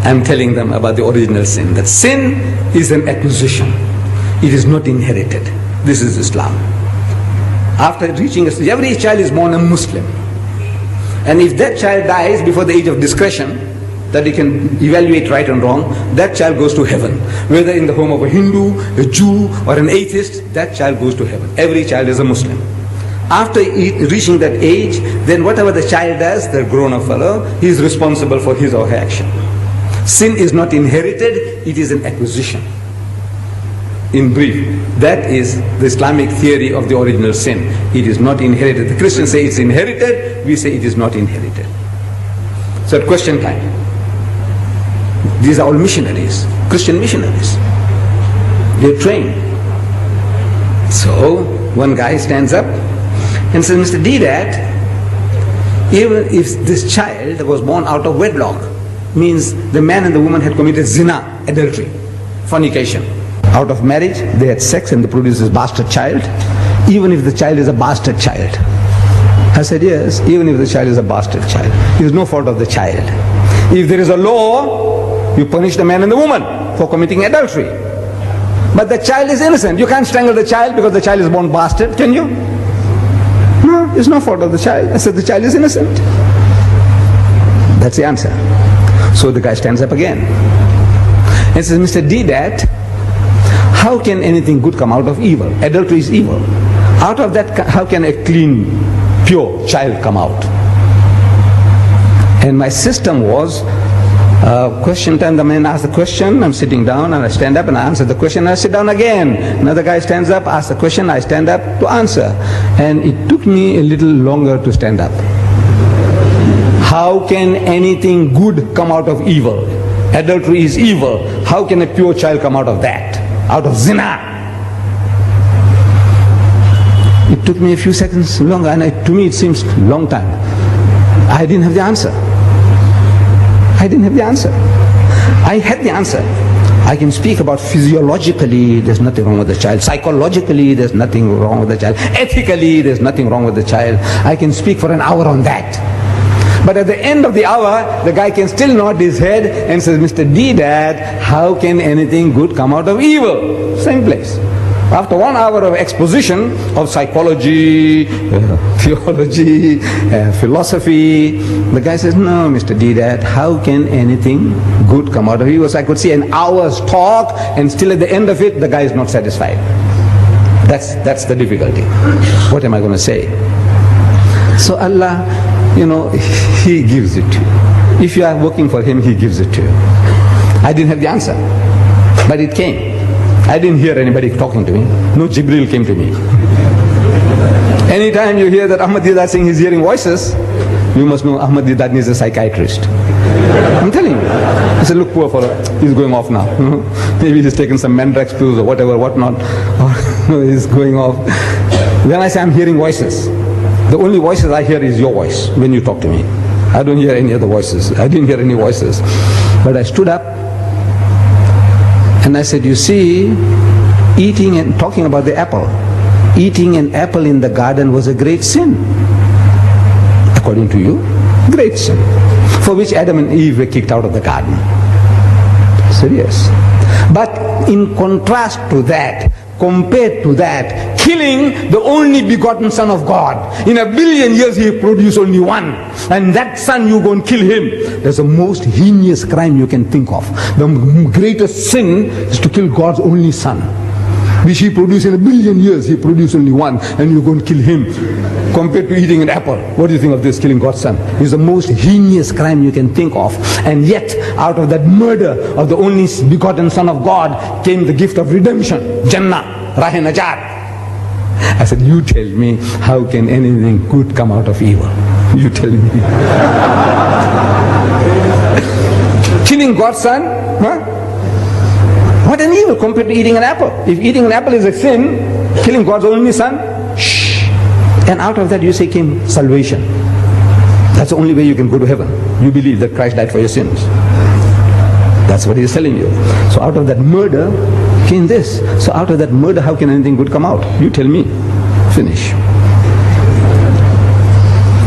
I'm telling them about the original sin. That sin is an acquisition. It is not inherited. This is Islam. After reaching a stage, every child is born a Muslim. And if that child dies before the age of discretion, that he can evaluate right and wrong, that child goes to heaven. Whether in the home of a Hindu, a Jew, or an atheist, that child goes to heaven. Every child is a Muslim. After reaching that age, then whatever the child does, the grown-up fellow, he is responsible for his or her action. Sin is not inherited, it is an acquisition. In brief, that is the Islamic theory of the original sin. It is not inherited. The Christians say it's inherited, we say it is not inherited. So at question time, these are all missionaries, Christian missionaries. They're trained. So one guy stands up and says, Mr. Deedat, even if this child was born out of wedlock, means the man and the woman had committed zina, adultery, fornication. Out of marriage, they had sex and they produced this bastard child, even if the child is a bastard child. I said, yes, even if the child is a bastard child. It is no fault of the child. If there is a law, you punish the man and the woman for committing adultery. But the child is innocent. You can't strangle the child because the child is born bastard, can you? No, it's no fault of the child. I said, the child is innocent. That's the answer. So the guy stands up again and says, Mr. Deedat, how can anything good come out of evil? Adultery is evil. Out of that, how can a clean, pure child come out? And my system was, question time, the man asks the question, I'm sitting down and I stand up and I answer the question and I sit down again. Another guy stands up, asks the question, I stand up to answer. And it took me a little longer to stand up. How can anything good come out of evil? Adultery is evil. How can a pure child come out of that? Out of zina? It took me a few seconds longer, and to me it seems a long time. I didn't have the answer. I didn't have the answer. I had the answer. I can speak about physiologically, there's nothing wrong with the child. Psychologically, there's nothing wrong with the child. Ethically, there's nothing wrong with the child. I can speak for an hour on that. But at the end of the hour, the guy can still nod his head and says, Mr. Deedat, how can anything good come out of evil? Same place. After 1 hour of exposition of psychology, theology, philosophy, the guy says, no, Mr. Deedat, how can anything good come out of evil? So I could see an hour's talk, and still at the end of it, the guy is not satisfied. That's the difficulty. What am I going to say? So Allah, He gives it to you. If you are working for Him, He gives it to you. I didn't have the answer, but it came. I didn't hear anybody talking to me. No Jibril came to me. Anytime you hear that Ahmed Deedat saying he's hearing voices, you must know Ahmed Deedat needs a psychiatrist. I'm telling you. I said, look, poor fellow, he's going off now. Maybe he's taken some Mandrax pills or whatever, whatnot. Or he's going off. Then I say, I'm hearing voices. The only voices I hear is your voice when you talk to me. I don't hear any other voices. I didn't hear any voices. But I stood up and I said, you see, eating and talking about the apple, eating an apple in the garden was a great sin. According to you, great sin. For which Adam and Eve were kicked out of the garden. I said, yes. But in contrast to that, compared to that, killing the only begotten Son of God. In 1 billion years He produced only one. And that son, you go and kill him. That's the most heinous crime you can think of. The greatest sin is to kill God's only Son, which He produced in 1 billion years. He produced only one, and you go and kill him. Compared to eating an apple, what do you think of this, killing God's Son? It's the most heinous crime you can think of. And yet, out of that murder of the only begotten Son of God came the gift of redemption, Jannah, Rah Najat. I said, you tell me, how can anything good come out of evil? You tell me. Killing God's Son? Huh? What an evil compared to eating an apple. If eating an apple is a sin, killing God's only Son, shh. And out of that you say came salvation. That's the only way you can go to heaven. You believe that Christ died for your sins. That's what He's telling you. So out of that murder came this. So out of that murder, how can anything good come out? You tell me. Finish.